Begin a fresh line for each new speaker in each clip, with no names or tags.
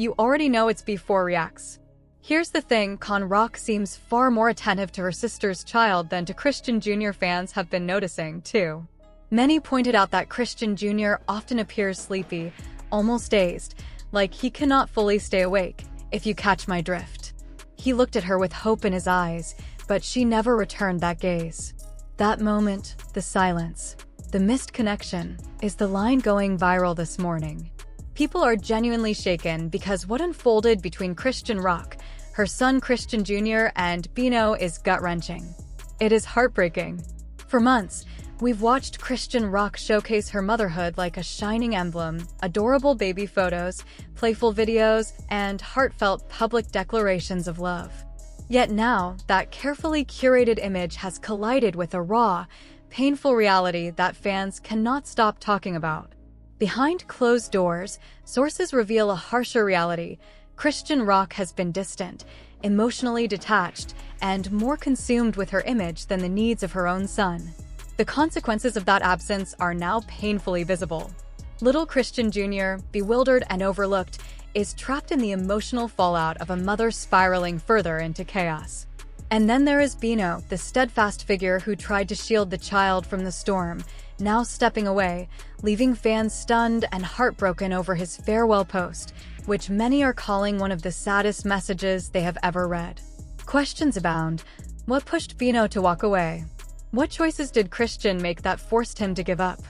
you already know it's before reacts. Here's the thing, Con Rock seems far more attentive to her sister's child than to Christian Jr. Fans have been noticing, too. Many pointed out that Christian Jr. often appears sleepy, almost dazed, like he cannot fully stay awake, if you catch my drift. He looked at her with hope in his eyes, but she never returned that gaze. That moment, the silence, the missed connection, is the line going viral this morning. People are genuinely shaken because what unfolded between Christian Rock, her son Christian Jr., and Bino is gut-wrenching. It is heartbreaking. For months, we've watched Christian Rock showcase her motherhood like a shining emblem, adorable baby photos, playful videos, and heartfelt public declarations of love. Yet now, that carefully curated image has collided with a raw, painful reality that fans cannot stop talking about. Behind closed doors, sources reveal a harsher reality. Christian Rock has been distant, emotionally detached, and more consumed with her image than the needs of her own son. The consequences of that absence are now painfully visible. Little Christian Jr., bewildered and overlooked, is trapped in the emotional fallout of a mother spiraling further into chaos. And then there is Bino, the steadfast figure who tried to shield the child from the storm, now stepping away, leaving fans stunned and heartbroken over his farewell post, which many are calling one of the saddest messages they have ever read. Questions abound. What pushed Bino to walk away? What choices did Christian make that forced him to give up?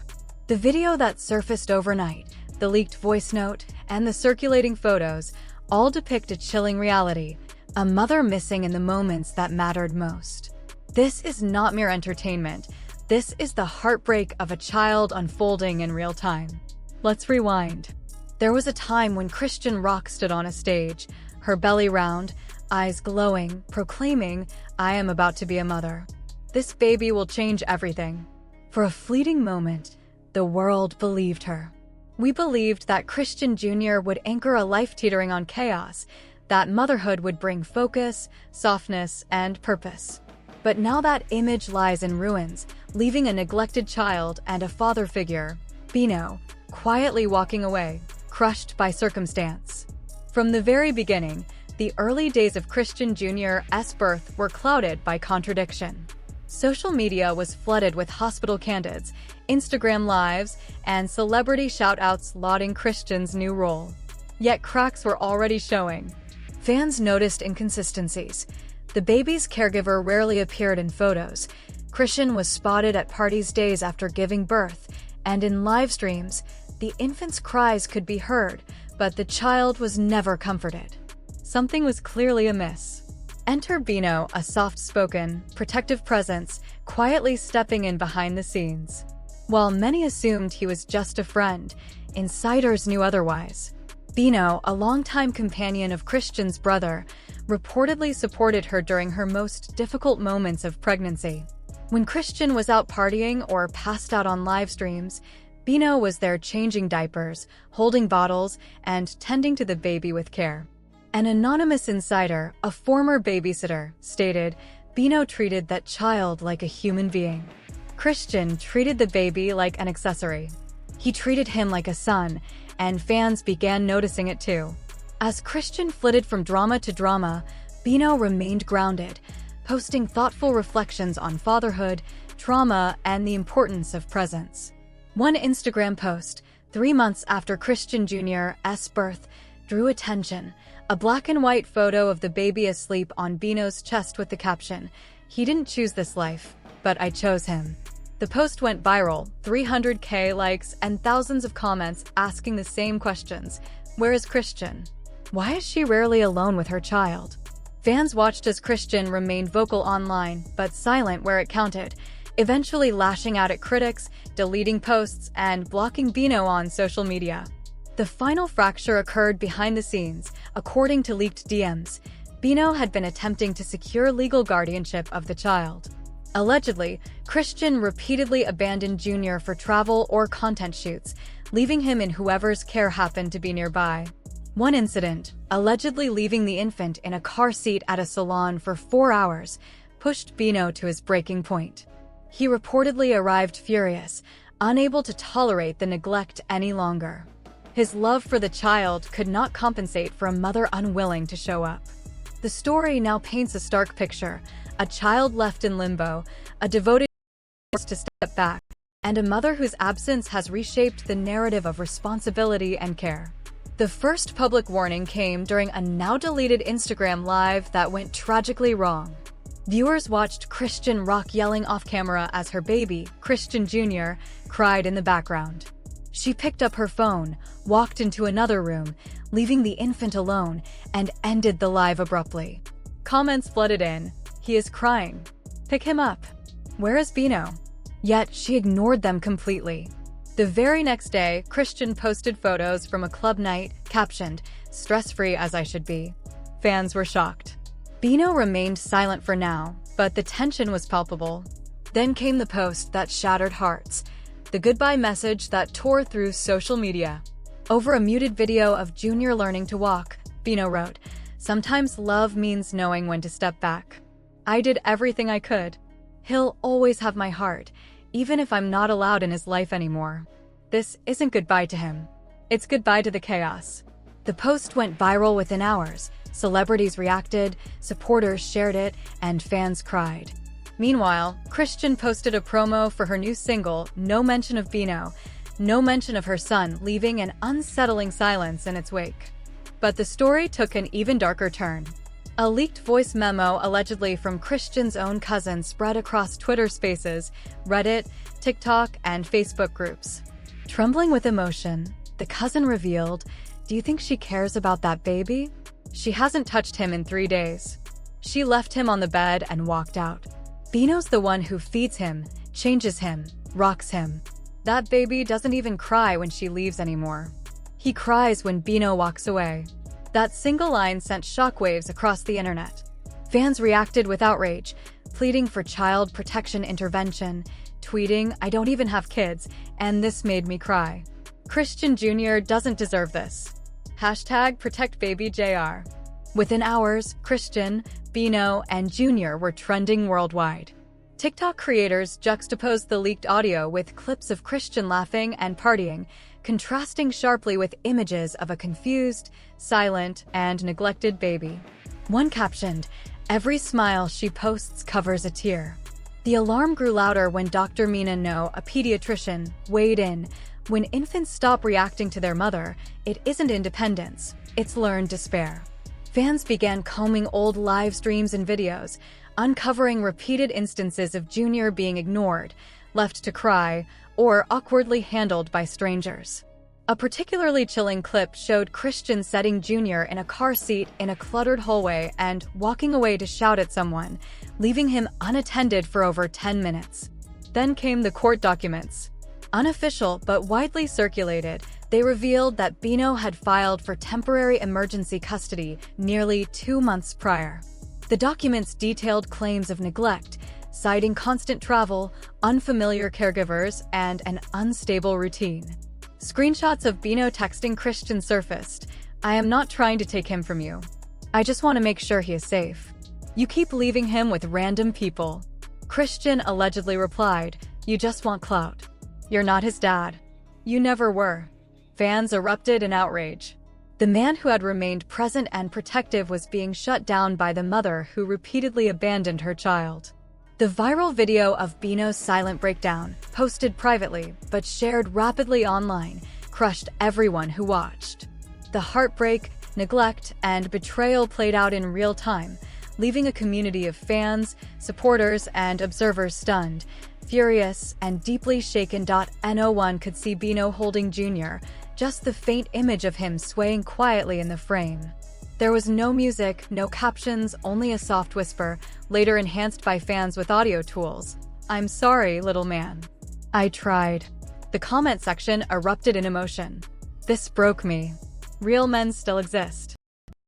The video that surfaced overnight, the leaked voice note, and the circulating photos all depict a chilling reality, a mother missing in the moments that mattered most. This is not mere entertainment. This is the heartbreak of a child unfolding in real time. Let's rewind. There was a time when Christian Rock stood on a stage, her belly round, eyes glowing, proclaiming, "I am about to be a mother. This baby will change everything." For a fleeting moment, the world believed her. We believed that Christian Jr. would anchor a life teetering on chaos, that motherhood would bring focus, softness, and purpose. But now that image lies in ruins, leaving a neglected child and a father figure, Bino, quietly walking away, crushed by circumstance. From the very beginning, the early days of Christian Jr.'s birth were clouded by contradiction. Social media was flooded with hospital candids, Instagram lives, and celebrity shout-outs lauding Christian's new role. Yet cracks were already showing. Fans noticed inconsistencies. The baby's caregiver rarely appeared in photos. Christian was spotted at parties days after giving birth, and in live streams, the infant's cries could be heard, but the child was never comforted. Something was clearly amiss. Enter Bino, a soft-spoken, protective presence, quietly stepping in behind the scenes. While many assumed he was just a friend, insiders knew otherwise. Bino, a longtime companion of Christian's brother, reportedly supported her during her most difficult moments of pregnancy. When Christian was out partying or passed out on live streams, Bino was there changing diapers, holding bottles, and tending to the baby with care. An anonymous insider, a former babysitter, stated, "Bino treated that child like a human being. Christian treated the baby like an accessory. He treated him like a son," and fans began noticing it too. As Christian flitted from drama to drama, Bino remained grounded, posting thoughtful reflections on fatherhood, trauma, and the importance of presence. One Instagram post, 3 months after Christian Jr.'s birth, drew attention. A black and white photo of the baby asleep on Bino's chest with the caption, "He didn't choose this life, but I chose him." The post went viral, 300K likes and thousands of comments asking the same questions. Where is Christian? Why is she rarely alone with her child? Fans watched as Christian remained vocal online, but silent where it counted, eventually lashing out at critics, deleting posts, and blocking Bino on social media. The final fracture occurred behind the scenes. According to leaked DMs, Bino had been attempting to secure legal guardianship of the child. Allegedly, Christian repeatedly abandoned Jr. for travel or content shoots, leaving him in whoever's care happened to be nearby. One incident, allegedly leaving the infant in a car seat at a salon for 4 hours, pushed Bino to his breaking point. He reportedly arrived furious, unable to tolerate the neglect any longer. His love for the child could not compensate for a mother unwilling to show up. The story now paints a stark picture: a child left in limbo, a devoted forced to step back, and a mother whose absence has reshaped the narrative of responsibility and care. The first public warning came during a now-deleted Instagram Live that went tragically wrong. Viewers watched Chrisean rock yelling off-camera as her baby, Chrisean Jr., cried in the background. She picked up her phone, walked into another room, leaving the infant alone, and ended the live abruptly. Comments flooded in. "He is crying. Pick him up. Where is Bino?" Yet she ignored them completely. The very next day, Chrisean posted photos from a club night, captioned, "Stress-free as I should be." Fans were shocked. Bino remained silent for now, but the tension was palpable. Then came the post that shattered hearts, the goodbye message that tore through social media. Over a muted video of Junior learning to walk, Bino wrote, "Sometimes love means knowing when to step back. I did everything I could. He'll always have my heart, even if I'm not allowed in his life anymore." This isn't goodbye to him. It's goodbye to the chaos. The post went viral within hours. Celebrities reacted, supporters shared it, and fans cried. Meanwhile, Chrisean posted a promo for her new single, no mention of Bino, no mention of her son, leaving an unsettling silence in its wake. But the story took an even darker turn. A leaked voice memo allegedly from Chrisean's own cousin spread across Twitter Spaces, Reddit, TikTok, and Facebook groups. Trembling with emotion, the cousin revealed, "Do you think she cares about that baby? She hasn't touched him in 3 days. She left him on the bed and walked out. Bino's the one who feeds him, changes him, rocks him. That baby doesn't even cry when she leaves anymore. He cries when Bino walks away." That single line sent shockwaves across the internet. Fans reacted with outrage, pleading for child protection intervention, tweeting, "I don't even have kids, and this made me cry. Chrisean Jr. doesn't deserve this. #ProtectBabyJR. Within hours, Chrisean, Bino, and Junior were trending worldwide. TikTok creators juxtaposed the leaked audio with clips of Chrisean laughing and partying, contrasting sharply with images of a confused, silent, and neglected baby. One captioned, "Every smile she posts covers a tear." The alarm grew louder when Dr. Mina No, a pediatrician, weighed in. When infants stop reacting to their mother, it isn't independence, it's learned despair. Fans began combing old live streams and videos, uncovering repeated instances of Junior being ignored, left to cry, or awkwardly handled by strangers. A particularly chilling clip showed Chrisean setting Junior in a car seat in a cluttered hallway and walking away to shout at someone, leaving him unattended for over 10 minutes. Then came the court documents. Unofficial but widely circulated, they revealed that Bino had filed for temporary emergency custody nearly 2 months prior. The documents detailed claims of neglect, citing constant travel, unfamiliar caregivers, and an unstable routine. Screenshots of Bino texting Chrisean surfaced. "I am not trying to take him from you. I just want to make sure he is safe. You keep leaving him with random people." Chrisean allegedly replied, "You just want clout. You're not his dad. You never were." Fans erupted in outrage. The man who had remained present and protective was being shut down by the mother who repeatedly abandoned her child. The viral video of Bino's silent breakdown, posted privately but shared rapidly online, crushed everyone who watched. The heartbreak, neglect, and betrayal played out in real time, leaving a community of fans, supporters, and observers stunned, furious, and deeply shaken. No one could see Bino holding Junior, just the faint image of him swaying quietly in the frame. There was no music, no captions, only a soft whisper, later enhanced by fans with audio tools. "I'm sorry, little man. I tried." The comment section erupted in emotion. "This broke me. Real men still exist."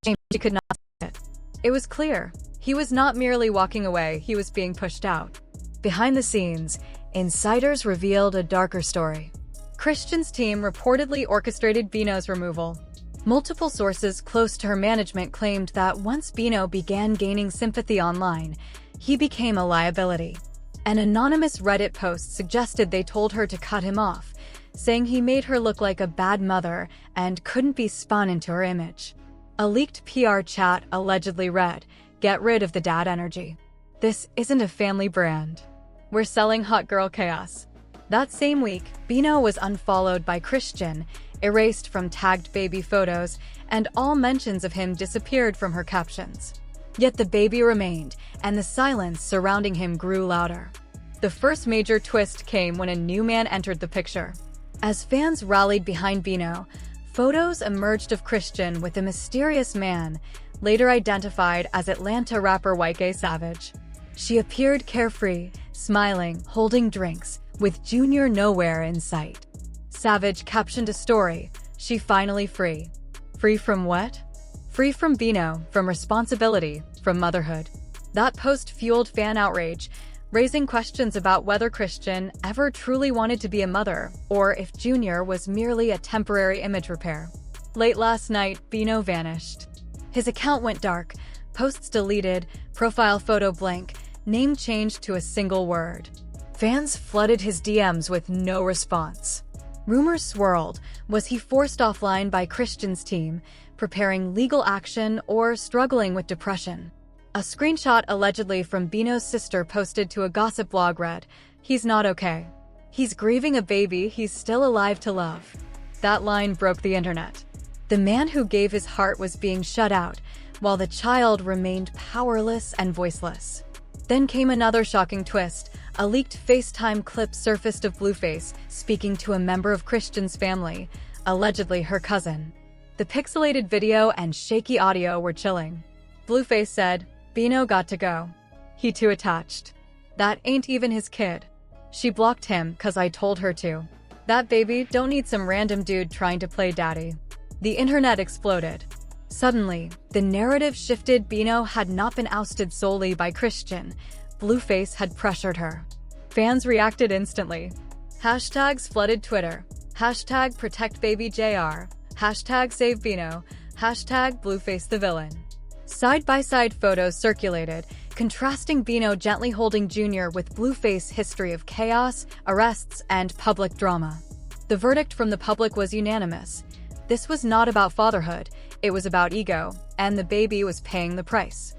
She could not see it. It was clear. He was not merely walking away, he was being pushed out. Behind the scenes, insiders revealed a darker story. Chrisean's team reportedly orchestrated Bino's removal. Multiple sources close to her management claimed that once Bino began gaining sympathy online, he became a liability. An anonymous Reddit post suggested they told her to cut him off, saying he made her look like a bad mother and couldn't be spun into her image. A leaked PR chat allegedly read, "Get rid of the dad energy. This isn't a family brand. We're selling hot girl chaos." That same week, Bino was unfollowed by Chrisean, erased from tagged baby photos, and all mentions of him disappeared from her captions. Yet the baby remained, and the silence surrounding him grew louder. The first major twist came when a new man entered the picture. As fans rallied behind Bino, photos emerged of Chrisean with a mysterious man, later identified as Atlanta rapper YK Savage. She appeared carefree, smiling, holding drinks, with Junior nowhere in sight. Savage captioned a story, "She finally free." Free from what? Free from Bino, from responsibility, from motherhood. That post fueled fan outrage, raising questions about whether Chrisean ever truly wanted to be a mother, or if Junior was merely a temporary image repair. Late last night, Bino vanished. His account went dark, posts deleted, profile photo blank, name changed to a single word. Fans flooded his DMs with no response. Rumors swirled. Was he forced offline by Chrisean's team, preparing legal action, or struggling with depression? A screenshot allegedly from Bino's sister posted to a gossip blog read, "He's not okay. He's grieving a baby he's still alive to love." That line broke the internet. The man who gave his heart was being shut out, while the child remained powerless and voiceless. Then came another shocking twist. A leaked FaceTime clip surfaced of Blueface speaking to a member of Chrisean's family, allegedly her cousin. The pixelated video and shaky audio were chilling. Blueface said, "Bino got to go. He too attached. That ain't even his kid. She blocked him 'cause I told her to. That baby don't need some random dude trying to play daddy." The internet exploded. Suddenly, the narrative shifted. Bino had not been ousted solely by Chrisean. Blueface had pressured her. Fans reacted instantly. Hashtags flooded Twitter. Hashtag #ProtectBabyJR. Hashtag #SaveBino. Hashtag Blueface the villain. Side-by-side photos circulated, contrasting Bino gently holding Junior with Blueface's history of chaos, arrests, and public drama. The verdict from the public was unanimous. This was not about fatherhood, it was about ego, and the baby was paying the price.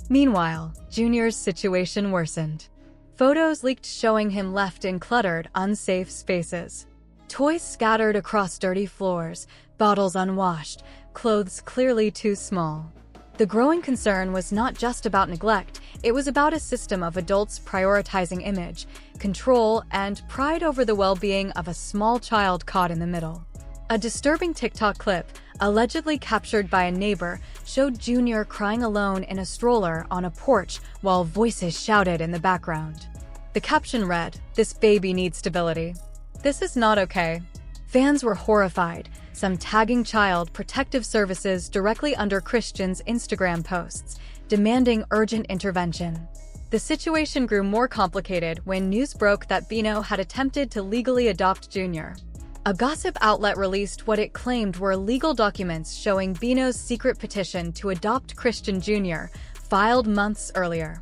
Meanwhile, Junior's situation worsened. Photos leaked showing him left in cluttered, unsafe spaces. Toys scattered across dirty floors, bottles unwashed, clothes clearly too small. The growing concern was not just about neglect, it was about a system of adults prioritizing image, control, and pride over the well-being of a small child caught in the middle. A disturbing TikTok clip, allegedly captured by a neighbor, showed Junior crying alone in a stroller on a porch while voices shouted in the background. The caption read, "This baby needs stability. This is not okay." Fans were horrified, some tagging Child Protective Services directly under Chrisean's Instagram posts, demanding urgent intervention. The situation grew more complicated when news broke that Bino had attempted to legally adopt Junior. A gossip outlet released what it claimed were legal documents showing Bino's secret petition to adopt Chrisean Jr., filed months earlier.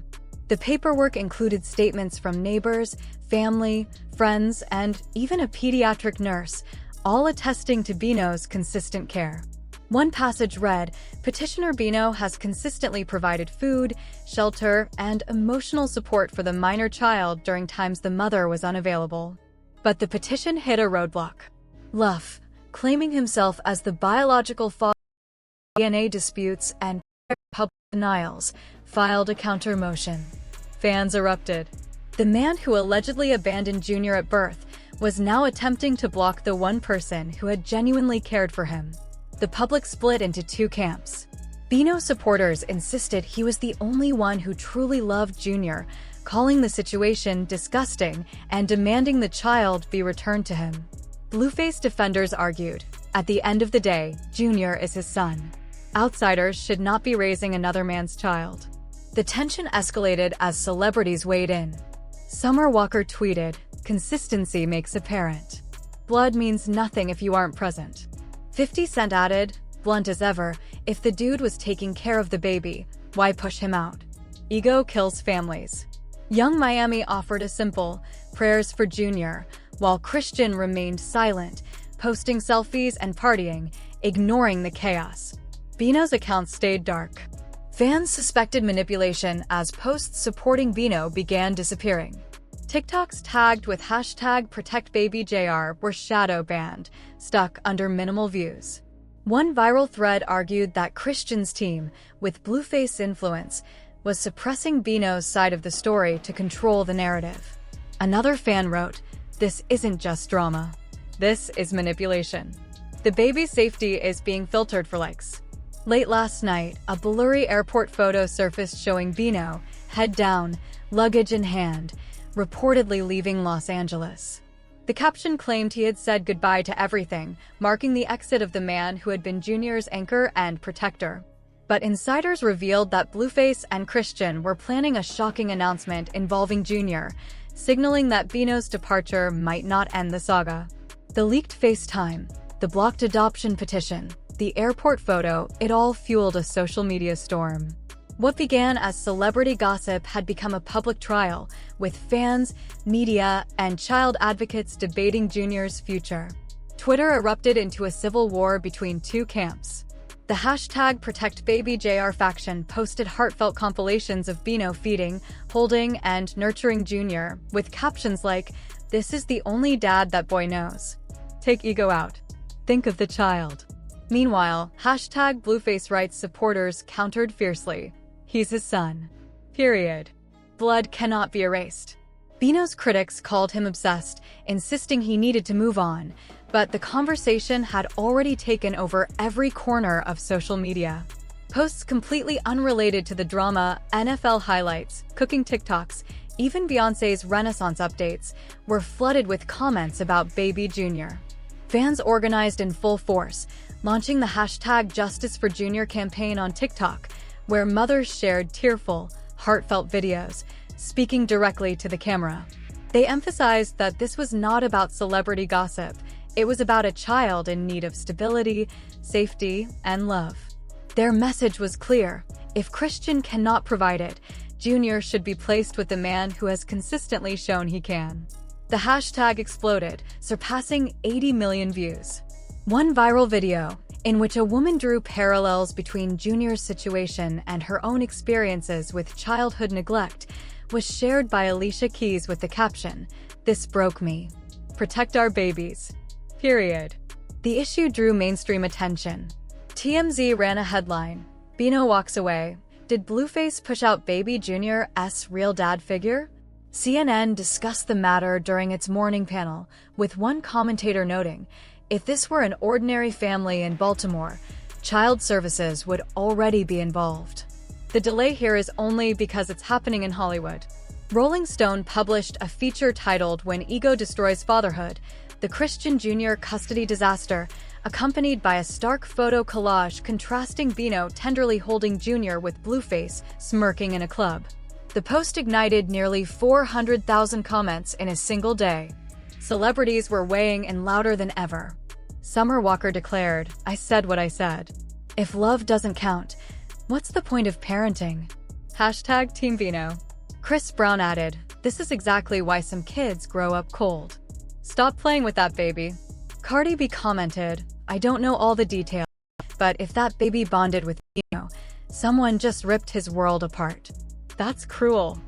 The paperwork included statements from neighbors, family, friends, and even a pediatric nurse, all attesting to Bino's consistent care. One passage read, "Petitioner Bino has consistently provided food, shelter, and emotional support for the minor child during times the mother was unavailable." But the petition hit a roadblock. Luff, claiming himself as the biological father, DNA disputes and public denials, filed a counter motion. Fans erupted. The man who allegedly abandoned Junior at birth was now attempting to block the one person who had genuinely cared for him. The public split into two camps. Bino supporters insisted he was the only one who truly loved Junior, calling the situation disgusting and demanding the child be returned to him. Blueface defenders argued, at the end of the day, Junior is his son. Outsiders should not be raising another man's child. The tension escalated as celebrities weighed in. Summer Walker tweeted, "Consistency makes apparent. Blood means nothing if you aren't present." 50 Cent added, "Blunt as ever, if the dude was taking care of the baby, why push him out? Ego kills families." Young Miami offered a simple, "Prayers for Junior," while Chrisean remained silent, posting selfies and partying, ignoring the chaos. Bino's account stayed dark. Fans suspected manipulation as posts supporting Bino began disappearing. TikToks tagged with #ProtectBabyJR were shadow banned, stuck under minimal views. One viral thread argued that Chrisean's team, with Blueface influence, was suppressing Bino's side of the story to control the narrative. Another fan wrote, "This isn't just drama. This is manipulation. The baby's safety is being filtered for likes." Late last night, a blurry airport photo surfaced showing Bino, head down, luggage in hand, reportedly leaving Los Angeles. The caption claimed he had said goodbye to everything, marking the exit of the man who had been Junior's anchor and protector. But insiders revealed that Blueface and Chrisean were planning a shocking announcement involving Junior, signaling that Bino's departure might not end the saga. The leaked FaceTime, the blocked adoption petition, the airport photo, it all fueled a social media storm. What began as celebrity gossip had become a public trial, with fans, media, and child advocates debating Junior's future. Twitter erupted into a civil war between two camps. The #ProtectBabyJR faction posted heartfelt compilations of Bino feeding, holding, and nurturing Junior, with captions like, "This is the only dad that boy knows. Take ego out. Think of the child." Meanwhile, #Blueface Rights supporters countered fiercely. "He's his son. Period. Blood cannot be erased." Bino's critics called him obsessed, insisting he needed to move on, but the conversation had already taken over every corner of social media. Posts completely unrelated to the drama, NFL highlights, cooking TikToks, even Beyoncé's Renaissance updates, were flooded with comments about baby Junior. Fans organized in full force, launching the #JusticeForJunior campaign on TikTok, where mothers shared tearful, heartfelt videos, speaking directly to the camera. They emphasized that this was not about celebrity gossip, it was about a child in need of stability, safety, and love. Their message was clear: if Chrisean cannot provide it, Junior should be placed with the man who has consistently shown he can. The hashtag exploded, surpassing 80 million views. One viral video, in which a woman drew parallels between Junior's situation and her own experiences with childhood neglect, was shared by Alicia Keys with the caption, "This broke me. Protect our babies. Period." The issue drew mainstream attention. TMZ ran a headline, "Bino walks away. Did Blueface push out baby Junior's real dad figure?" CNN discussed the matter during its morning panel, with one commentator noting, "If this were an ordinary family in Baltimore, child services would already be involved. The delay here is only because it's happening in Hollywood." Rolling Stone published a feature titled "When Ego Destroys Fatherhood: The Chrisean Jr. Custody Disaster," accompanied by a stark photo collage contrasting Bino tenderly holding Junior with Blueface smirking in a club. The post ignited nearly 400,000 comments in a single day. Celebrities were weighing in louder than ever. Summer Walker declared, "I said what I said. If love doesn't count, what's the point of parenting?" #Team Bino. Chris Brown added, "This is exactly why some kids grow up cold. Stop playing with that baby." Cardi B commented, "I don't know all the details, but if that baby bonded with Bino, someone just ripped his world apart. That's cruel."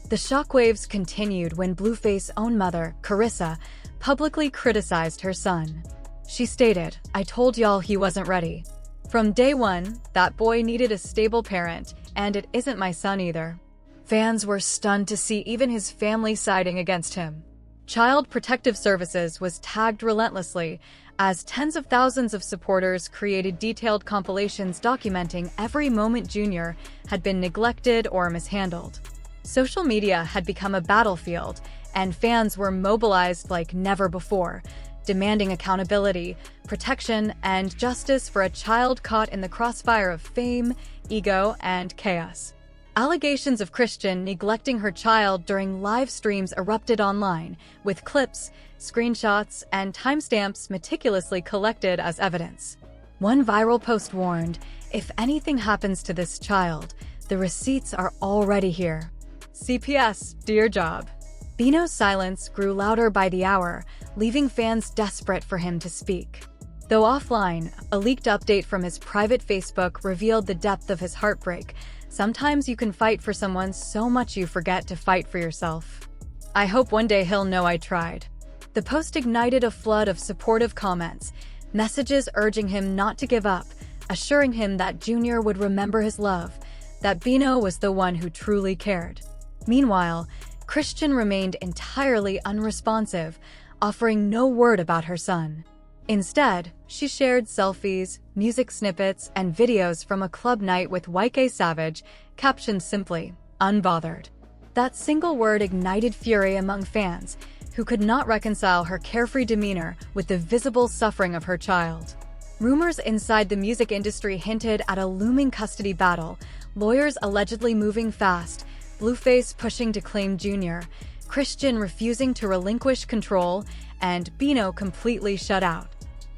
The shockwaves continued when Blueface's own mother, Carissa, publicly criticized her son. She stated, "I told y'all he wasn't ready. From day one, that boy needed a stable parent, and it isn't my son either." Fans were stunned to see even his family siding against him. Child Protective Services was tagged relentlessly, as tens of thousands of supporters created detailed compilations documenting every moment Junior had been neglected or mishandled. Social media had become a battlefield, and fans were mobilized like never before, demanding accountability, protection, and justice for a child caught in the crossfire of fame, ego, and chaos. Allegations of Chrisean neglecting her child during live streams erupted online, with clips, screenshots, and timestamps meticulously collected as evidence. One viral post warned, "If anything happens to this child, the receipts are already here. CPS, do your job." Bino's silence grew louder by the hour, leaving fans desperate for him to speak. Though offline, a leaked update from his private Facebook revealed the depth of his heartbreak. Sometimes you can fight for someone so much you forget to fight for yourself. I hope one day he'll know I tried. The post ignited a flood of supportive comments, messages urging him not to give up, assuring him that Junior would remember his love, that Bino was the one who truly cared. Meanwhile, Chrisean remained entirely unresponsive, offering no word about her son. Instead, she shared selfies, music snippets, and videos from a club night with YK Savage, captioned simply, "Unbothered." That single word ignited fury among fans, who could not reconcile her carefree demeanor with the visible suffering of her child. Rumors inside the music industry hinted at a looming custody battle, lawyers allegedly moving fast, Blueface pushing to claim Junior, Chrisean refusing to relinquish control, and Bino completely shut out.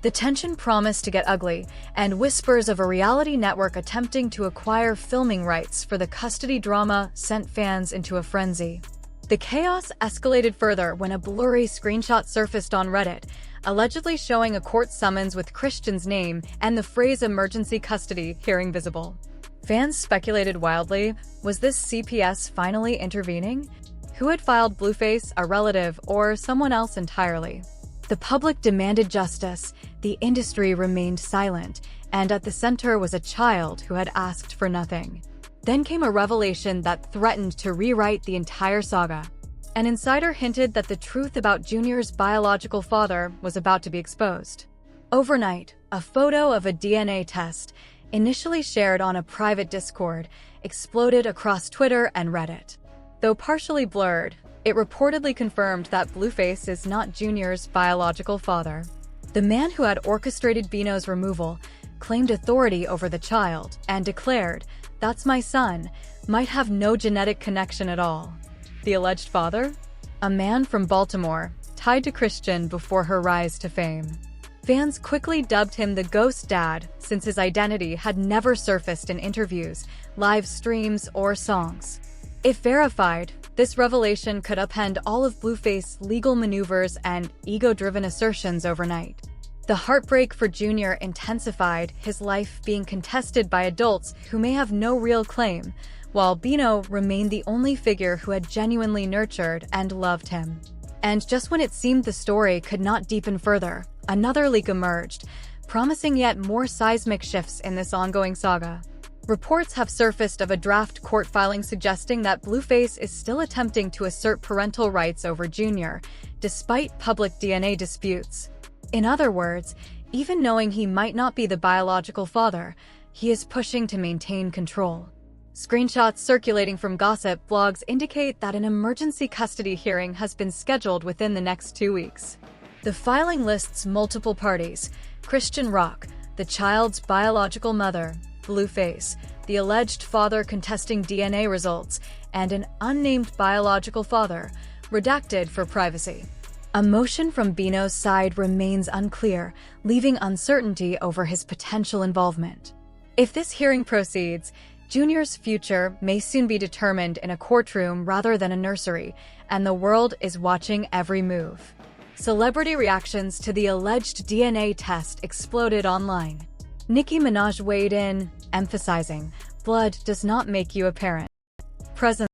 The tension promised to get ugly, and whispers of a reality network attempting to acquire filming rights for the custody drama sent fans into a frenzy. The chaos escalated further when a blurry screenshot surfaced on Reddit, allegedly showing a court summons with Chrisean's name and the phrase "emergency custody" hearing visible. Fans speculated wildly, was this CPS finally intervening? Who had filed Blueface, a relative, or someone else entirely? The public demanded justice, the industry remained silent, and at the center was a child who had asked for nothing. Then came a revelation that threatened to rewrite the entire saga. An insider hinted that the truth about Junior's biological father was about to be exposed. Overnight, a photo of a DNA test, initially shared on a private Discord, exploded across Twitter and Reddit. Though partially blurred, it reportedly confirmed that Blueface is not Junior's biological father. The man who had orchestrated Bino's removal claimed authority over the child and declared, "That's my son," might have no genetic connection at all. The alleged father? A man from Baltimore, tied to Chrisean before her rise to fame. Fans quickly dubbed him the Ghost Dad, since his identity had never surfaced in interviews, live streams, or songs. If verified, this revelation could upend all of Blueface's legal maneuvers and ego-driven assertions overnight. The heartbreak for Junior intensified, his life being contested by adults who may have no real claim, while Bino remained the only figure who had genuinely nurtured and loved him. And just when it seemed the story could not deepen further, another leak emerged, promising yet more seismic shifts in this ongoing saga. Reports have surfaced of a draft court filing suggesting that Blueface is still attempting to assert parental rights over Junior, despite public DNA disputes. In other words, even knowing he might not be the biological father, he is pushing to maintain control. Screenshots circulating from gossip blogs indicate that an emergency custody hearing has been scheduled within the next 2 weeks. The filing lists multiple parties: Chrisean Rock, the child's biological mother, Blueface, the alleged father contesting DNA results, and an unnamed biological father, redacted for privacy. A motion from Bino's side remains unclear, leaving uncertainty over his potential involvement. If this hearing proceeds, Junior's future may soon be determined in a courtroom rather than a nursery, and the world is watching every move. Celebrity reactions to the alleged DNA test exploded online. Nicki Minaj weighed in, emphasizing, "Blood does not make you a parent." Present.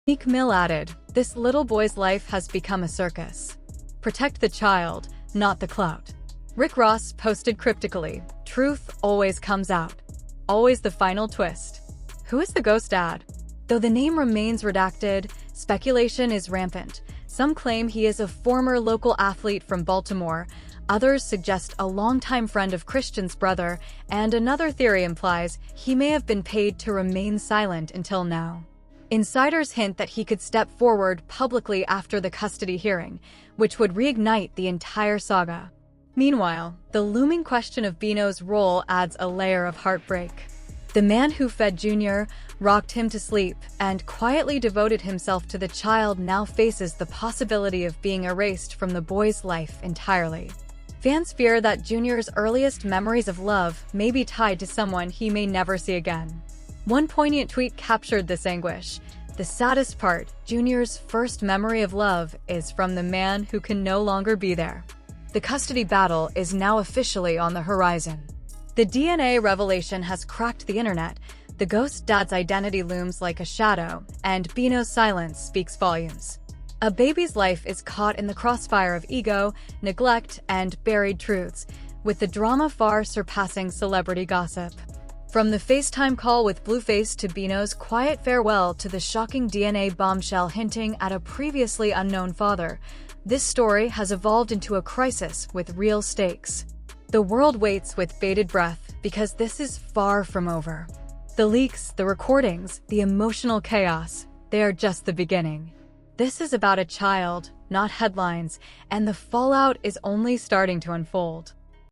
Meek Mill added, "This little boy's life has become a circus. Protect the child, not the clout." Rick Ross posted cryptically, "Truth always comes out. Always the final twist." Who is the Ghost Dad? Though the name remains redacted, speculation is rampant. Some claim he is a former local athlete from Baltimore, others suggest a longtime friend of Chrisean's brother, and another theory implies he may have been paid to remain silent until now. Insiders hint that he could step forward publicly after the custody hearing, which would reignite the entire saga. Meanwhile, the looming question of Bino's role adds a layer of heartbreak. The man who fed Junior, rocked him to sleep, and quietly devoted himself to the child now faces the possibility of being erased from the boy's life entirely. Fans fear that Junior's earliest memories of love may be tied to someone he may never see again. One poignant tweet captured this anguish. The saddest part, Junior's first memory of love is from the man who can no longer be there. The custody battle is now officially on the horizon. The DNA revelation has cracked the internet. The ghost dad's identity looms like a shadow, and Bino's silence speaks volumes. A baby's life is caught in the crossfire of ego, neglect, and buried truths, with the drama far surpassing celebrity gossip. From the FaceTime call with Blueface to Bino's quiet farewell to the shocking DNA bombshell hinting at a previously unknown father, this story has evolved into a crisis with real stakes. The world waits with bated breath because this is far from over. The leaks, the recordings, the emotional chaos, they are just the beginning. This is about a child, not headlines, and the fallout is only starting to unfold.